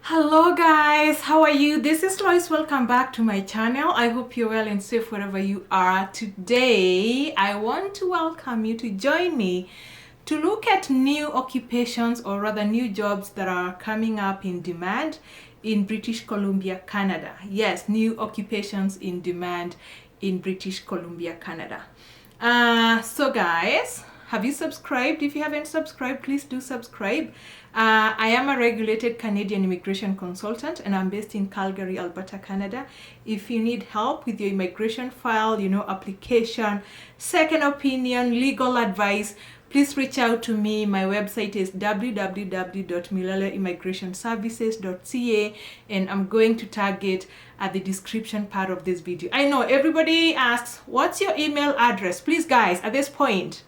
Hello guys, how are you? This is Loise. Welcome back to my channel. I hope you're well and safe wherever you are. Today I want to welcome you to join me to look at new occupations, or rather new jobs that are coming up in demand in British Columbia, Canada. Yes, new occupations in demand in British Columbia, Canada. So guys, have you subscribed? If you haven't subscribed, please do subscribe. I am a regulated Canadian immigration consultant and I'm based in Calgary, Alberta, Canada. If you need help with your immigration file, application, second opinion, legal advice, please reach out to me. My website is www.mileleimmigrationservices.ca and I'm going to tag it at the description part of this video. I know everybody asks, what's your email address? Please guys, at this point,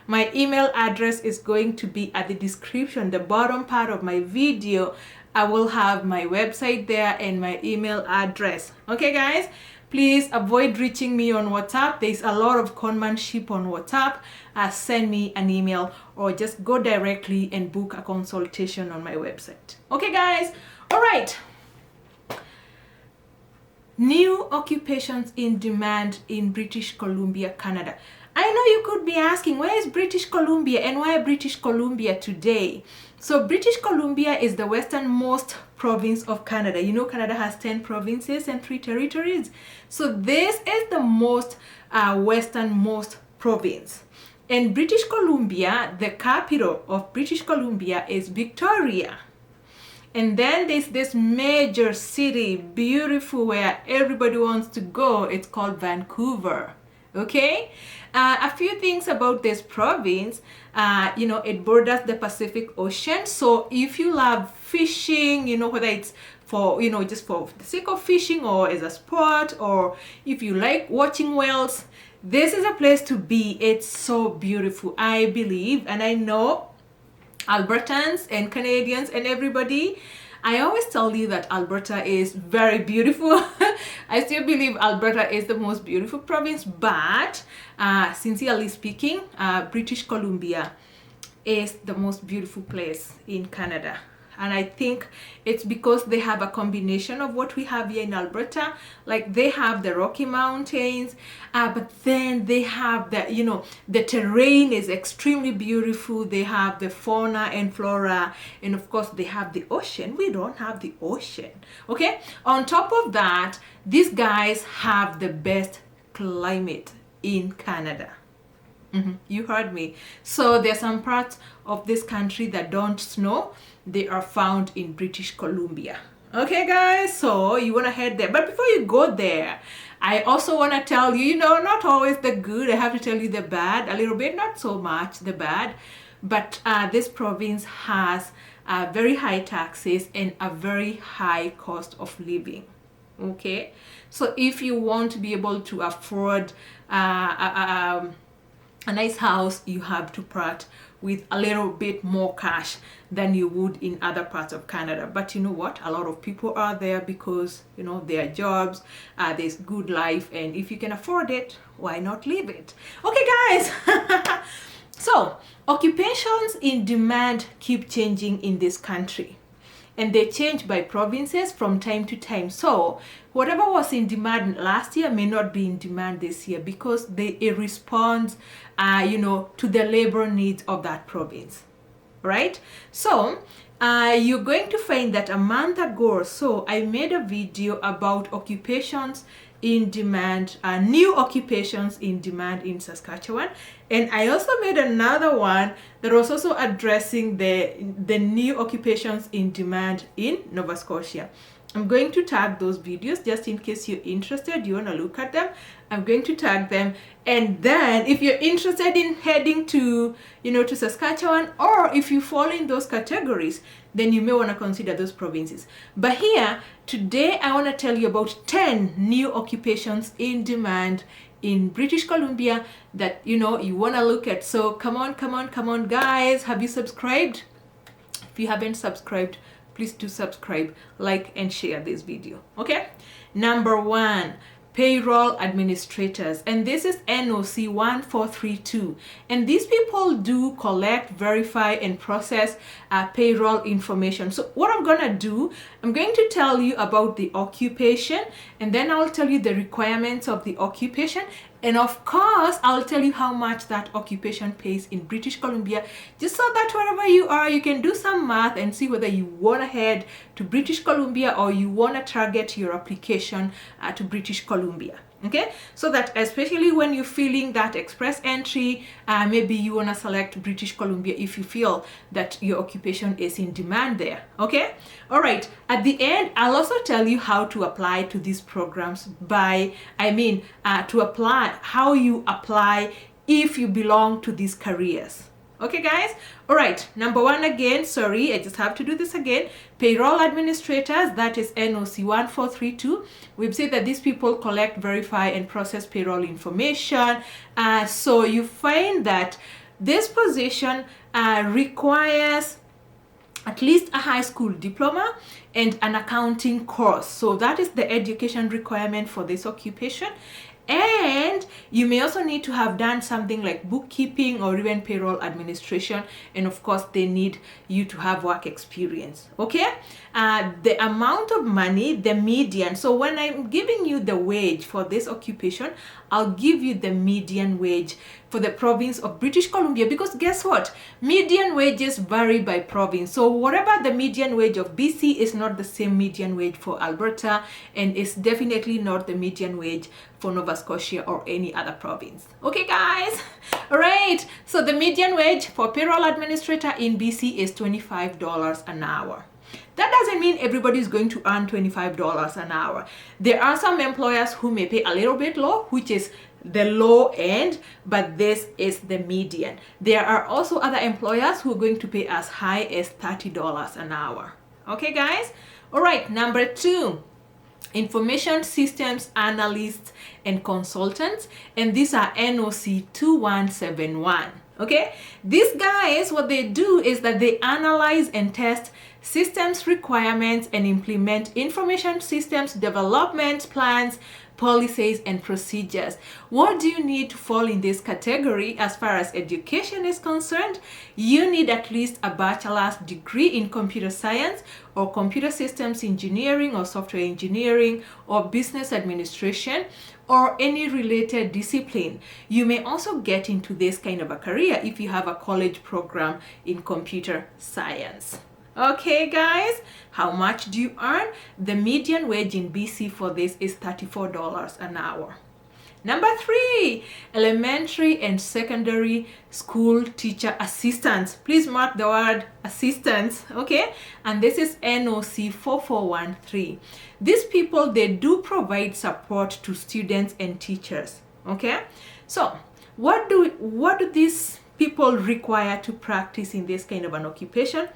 my email address is going to be at the description, the bottom part of my video. I will have my website there and my email address. Okay guys, please avoid reaching me on WhatsApp. There's a lot of conmanship on WhatsApp. Send me an email or just go directly and book a consultation on my website. Okay guys, all right. New occupations in demand in British Columbia, Canada. I know you could be asking, where is British Columbia and why British Columbia today? So British Columbia is the westernmost province of Canada. You know, Canada has 10 provinces and 3 territories. So this is the most westernmost province. In British Columbia, the capital of British Columbia is Victoria. And then there's this major city, beautiful, where everybody wants to go. It's called Vancouver. Okay, a few things about this province. It borders the Pacific Ocean. So if you love fishing, whether it's for, just for the sake of fishing or as a sport, or if you like watching whales, this is a place to be. It's so beautiful, I believe. And I know Albertans and Canadians and everybody, I always tell you that Alberta is very beautiful. I still believe Alberta is the most beautiful province, but sincerely speaking, British Columbia is the most beautiful place in Canada. And I think it's because they have a combination of what we have here in Alberta. Like they have the Rocky Mountains, but then they have the, the terrain is extremely beautiful. They have the fauna and flora. And of course, they have the ocean. We don't have the ocean. Okay. On top of that, these guys have the best climate in Canada. You heard me. So there's some parts of this country that don't snow. They are found in British Columbia. Okay guys, so you want to head there. But before you go there, I also want to tell you, not always the good. I have to tell you the bad a little bit, not so much the bad. But this province has very high taxes and a very high cost of living. Okay, so if you want to be able to afford a nice house, you have to part with a little bit more cash than you would in other parts of Canada. But you know what? A lot of people are there because, their jobs, there's good life. And if you can afford it, why not leave it? Okay, guys. So, occupations in demand keep changing in this country. And they change by provinces from time to time. So whatever was in demand last year may not be in demand this year because it responds, to the labor needs of that province, right? So you're going to find that a month ago or so, I made a video about occupations in demand, new occupations in demand in Saskatchewan. And I also made another one that was also addressing the new occupations in demand in Nova Scotia. I'm going to tag those videos just in case you're interested, you want to look at them. I'm going to tag them. And then if you're interested in heading to, to Saskatchewan, or if you fall in those categories, then you may want to consider those provinces. But here, today, I want to tell you about 10 new occupations in demand in British Columbia that, you want to look at. So come on, guys. Have you subscribed? If you haven't subscribed, please do subscribe, like, and share this video. Okay. Number 1, payroll administrators, and this is NOC 1432, and these people do collect, verify, and process payroll information. So what I'm gonna do, I'm going to tell you about the occupation, and then I'll tell you the requirements of the occupation, and of course I'll tell you how much that occupation pays in British Columbia, just so that wherever you are, you can do some math and see whether you want to head to British Columbia or you want to target your application to British Columbia. Okay, so that especially when you're feeling that express entry, maybe you want to select British Columbia if you feel that your occupation is in demand there. Okay, all right, at the end I'll also tell you how to apply to these programs to apply, how you apply if you belong to these careers. Okay guys, all right, number one again, sorry, I just have to do this again. Payroll administrators, that is NOC 1432. We've said that these people collect, verify, and process payroll information. So you find that this position requires at least a high school diploma and an accounting course. So that is the education requirement for this occupation. And you may also need to have done something like bookkeeping or even payroll administration, and of course they need you to have work experience. Okay, the amount of money, the median, so when I'm giving you the wage for this occupation, I'll give you the median wage for the province of British Columbia, because guess what, median wages vary by province. So whatever the median wage of BC is not the same median wage for Alberta, and it's definitely not the median wage for Nova Scotia or any other province. Okay guys, all right, so the median wage for payroll administrator in BC is $25 an hour. That doesn't mean everybody is going to earn $25 an hour. There are some employers who may pay a little bit low, which is the low end, but this is the median. There are also other employers who are going to pay as high as $30 an hour. Okay guys, all right, number two, information systems analysts and consultants, and these are NOC 2171. Okay, these guys, what they do is that they analyze and test systems requirements and implement information systems development plans, policies, and procedures. What do you need to fall in this category as far as education is concerned? You need at least a bachelor's degree in computer science or computer systems engineering or software engineering or business administration or any related discipline. You may also get into this kind of a career if you have a college program in computer science. Okay guys, how much do you earn? The median wage in BC for this is $34 an hour. Number three, elementary and secondary school teacher assistants. Please mark the word assistants, okay? And this is NOC 4413. These people, they do provide support to students and teachers, okay? So what do these people require to practice in this kind of an occupation?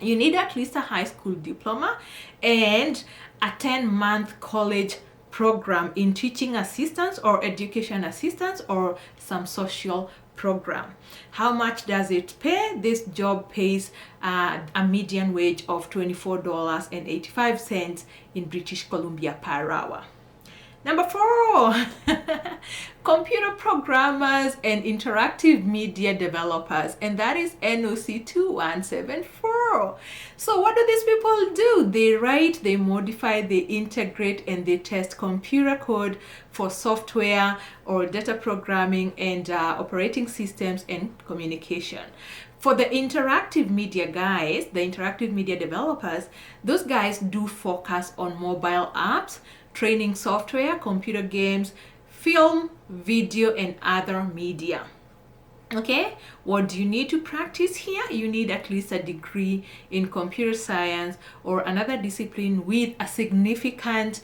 You need at least a high school diploma and a 10-month college program in teaching assistance or education assistance or some social program. How much does it pay? This job pays a median wage of $24.85 in British Columbia per hour. Number four, computer programmers and interactive media developers, and that is NOC 2174. So what do these people do? They write, they modify, they integrate, and they test computer code for software or data programming and operating systems and communication. For the interactive media guys, the interactive media developers, those guys do focus on mobile apps, training software, computer games, film, video, and other media. Okay, what do you need to practice here? You need at least a degree in computer science or another discipline with a significant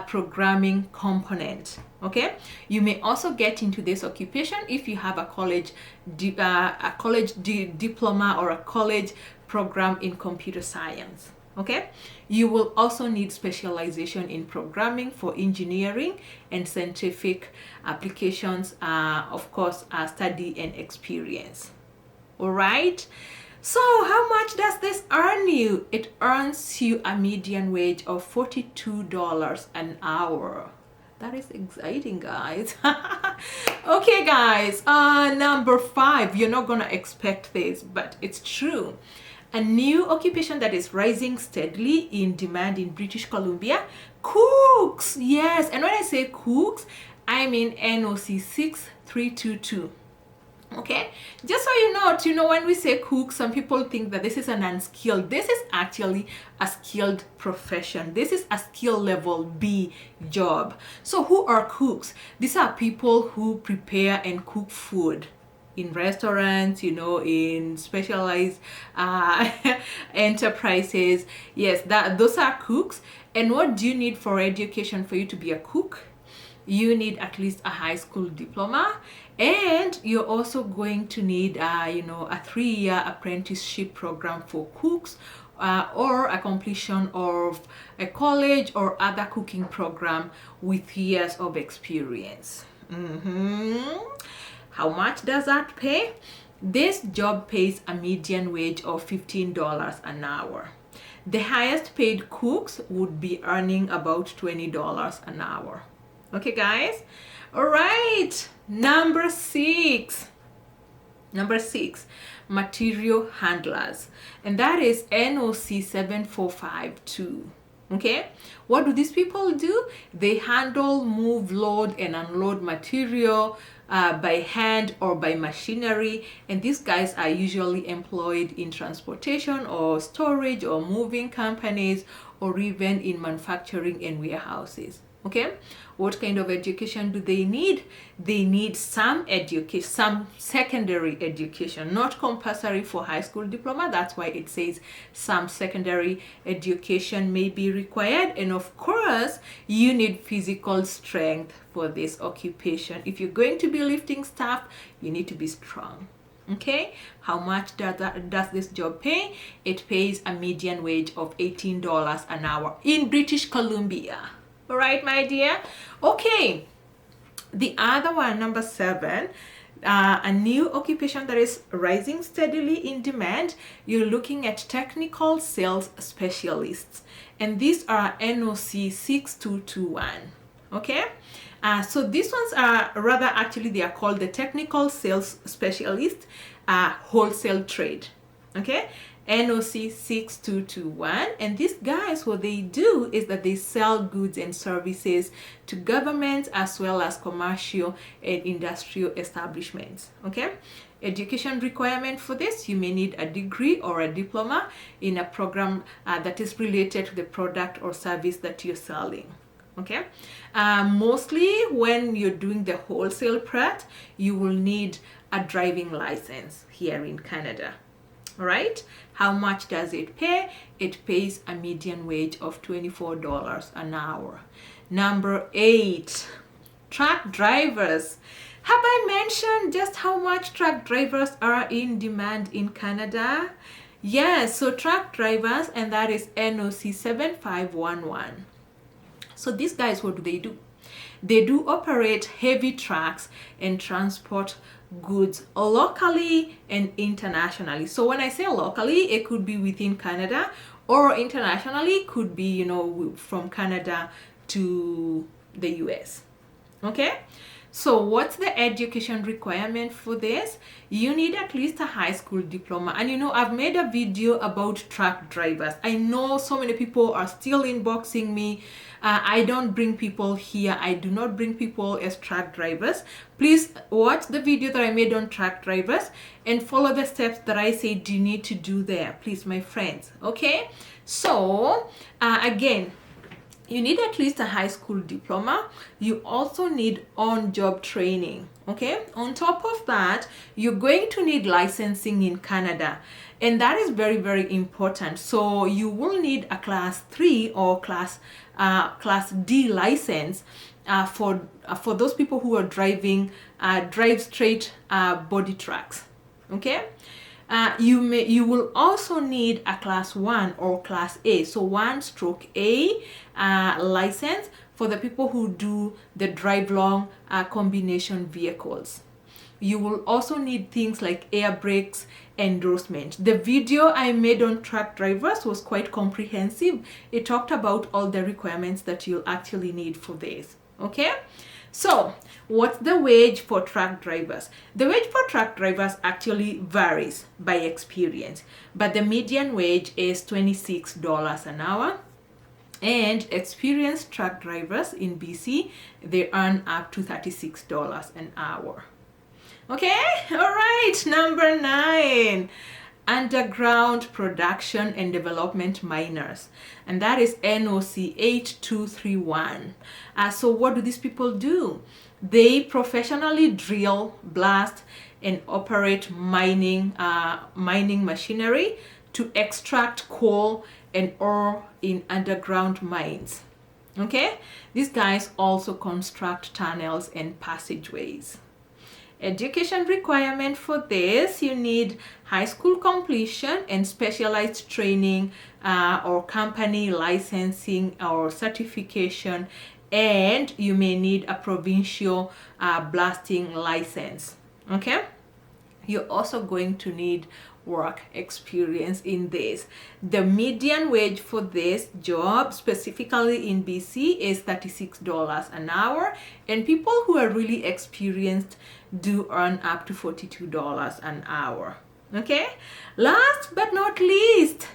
programming component. Okay, you may also get into this occupation if you have a college diploma or a college program in computer science. Okay, you will also need specialization in programming for engineering and scientific applications, of course, study and experience. All right, so how much does this earn you? It earns you a median wage of $42 an hour. That is exciting, guys. Okay, guys, number 5. You're not gonna expect this, but it's true. A new occupation that is rising steadily in demand in British Columbia: cooks. Yes, and when I say cooks, I mean NOC 6322. Okay, just so you know, when we say cook, some people think that this is an unskilled. This is actually a skilled profession. This is a skill level B job. So who are cooks? These are people who prepare and cook food in restaurants, in specialized enterprises. Yes, those are cooks. And what do you need for education for you to be a cook? You need at least a high school diploma, and you're also going to need a 3-year apprenticeship program for cooks, or a completion of a college or other cooking program with years of experience. How much does that pay? This job pays a median wage of $15 an hour. The highest paid cooks would be earning about $20 an hour. Okay, guys? All right. Number 6, material handlers. And that is NOC 7452. Okay, what do these people do? They handle, move, load, and unload material by hand or by machinery. And these guys are usually employed in transportation or storage or moving companies, or even in manufacturing and warehouses. Okay, what kind of education do they need? They need some education, some secondary education, not compulsory for high school diploma. That's why it says some secondary education may be required. And of course, you need physical strength for this occupation. If you're going to be lifting stuff, you need to be strong. Okay, how much does this job pay? It pays a median wage of $18 an hour in British Columbia. All right, my dear. Okay, the other one, number 7, a new occupation that is rising steadily in demand. You're looking at technical sales specialists, and these are NOC 6221. Okay, so these ones are they are called the technical sales specialist, wholesale trade. Okay, NOC 6221. And these guys, what they do is that they sell goods and services to governments as well as commercial and industrial establishments. Okay, education requirement for this: you may need a degree or a diploma in a program that is related to the product or service that you're selling. Okay, mostly when you're doing the wholesale part, you will need a driving license here in Canada. All right, how much does it pay? It pays a median wage of $24 an hour. Number 8, truck drivers. Have I mentioned just how much truck drivers are in demand in Canada? Yes, so truck drivers, and that is NOC 7511. So these guys, what do? They do operate heavy trucks and transport goods locally and internationally. So when I say locally, it could be within Canada, or internationally could be, from Canada to the US. Okay, so what's the education requirement for this? You need at least a high school diploma. And I've made a video about truck drivers. I know so many people are still inboxing me. I don't bring people here. I do not bring people as truck drivers. Please watch the video that I made on truck drivers and follow the steps that I said you need to do there, please, my friends. Okay, so again, you need at least a high school diploma. You also need on-job training. Okay, on top of that, you're going to need licensing in Canada, and that is very, very important. So you will need a class 3 or class D license for those people who are driving drive straight body trucks. Okay, you will also need a class 1 or class A, so 1/A license for the people who do the drive long combination vehicles. You will also need things like air brakes, endorsement. The video I made on truck drivers was quite comprehensive. It talked about all the requirements that you'll actually need for this. Okay, so what's the wage for truck drivers? The wage for truck drivers actually varies by experience, but the median wage is $26 an hour. And experienced truck drivers in BC, they earn up to $36 an hour. Okay, all right, number 9. Underground production and development miners, and that is NOC 8231. So what do these people do? They professionally drill, blast, and operate mining machinery to extract coal and ore in underground mines. Okay, these guys also construct tunnels and passageways. Education requirement for this, you need high school completion and specialized training or company licensing or certification, and you may need a provincial blasting license. Okay, you're also going to need work experience in this. The median wage for this job, specifically in BC, is $36 an hour, and people who are really experienced do earn up to $42 an hour. Okay, last but not least,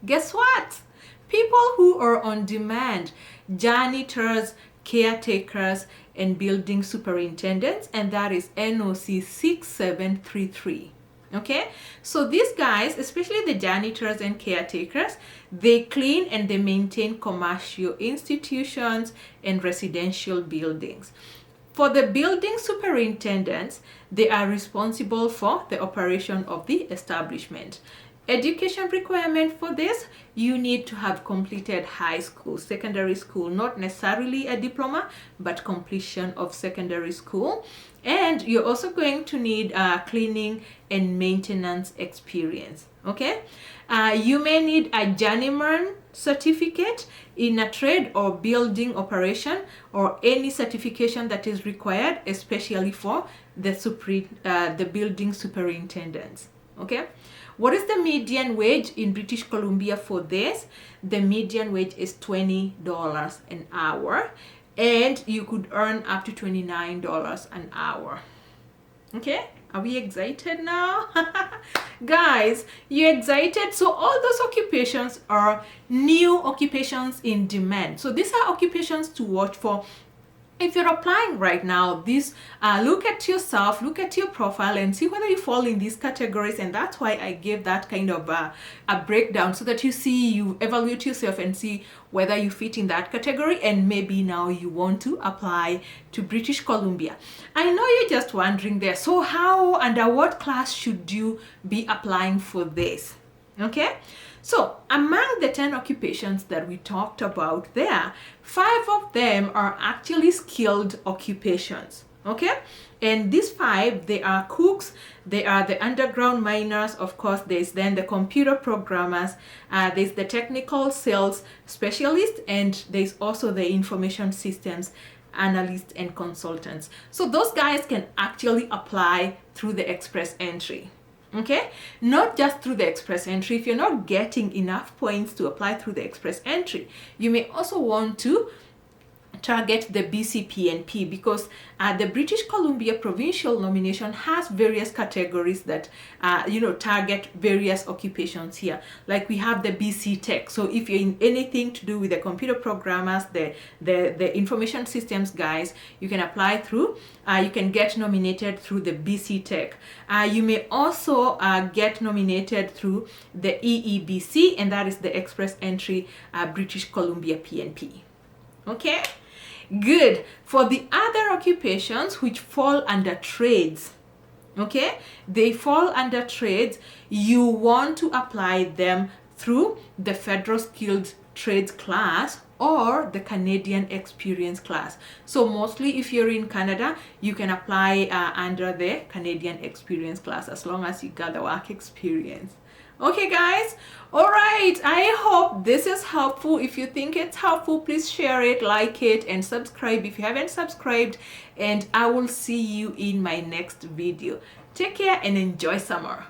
guess what? People who are on demand, janitors, caretakers, and building superintendents, and that is NOC 6733. Okay, so these guys, especially the janitors and caretakers, they clean and they maintain commercial institutions and residential buildings. For the building superintendents, they are responsible for the operation of the establishment. Education requirement for this, you need to have completed high school, secondary school, not necessarily a diploma, but completion of secondary school. And you're also going to need cleaning and maintenance experience. Okay, you may need a journeyman certificate in a trade or building operation, or any certification that is required, especially for the building superintendents. Okay, what is the median wage in British Columbia for this? The median wage is $20 an hour, and you could earn up to $29 an hour. Okay, are we excited now? Guys, you excited? So all those occupations are new occupations in demand. So these are occupations to watch for. If you're applying right now, look at yourself, look at your profile, and see whether you fall in these categories. And that's why I gave that kind of a breakdown, so that you evaluate yourself and see whether you fit in that category, and maybe now you want to apply to British Columbia. I know you're just wondering there, so how, under what class should you be applying for this? Okay, so among the 10 occupations that we talked about there, 5 of them are actually skilled occupations. Okay, and these 5, they are cooks, they are the underground miners, of course, there's then the computer programmers, there's the technical sales specialist, and there's also the information systems analysts and consultants. So those guys can actually apply through the express entry. Okay, not just through the express entry. If you're not getting enough points to apply through the express entry, you may also want to target the BCPNP, because the British Columbia provincial nomination has various categories that target various occupations here. Like we have the BC Tech. So if you're in anything to do with the computer programmers, the information systems guys, you can apply through. You can get nominated through the BC Tech. You may also get nominated through the EEBC, and that is the express entry British Columbia PNP. Okay. Good. For the other occupations which fall under trades, okay, they fall under trades, you want to apply them through the Federal Skilled Trades class or the Canadian Experience class. So mostly if you're in Canada, you can apply under the Canadian Experience class, as long as you got the work experience. Okay guys, all right, I hope this is helpful. If you think it's helpful, please share it, like it, and subscribe if you haven't subscribed, and I will see you in my next video. Take care and enjoy summer.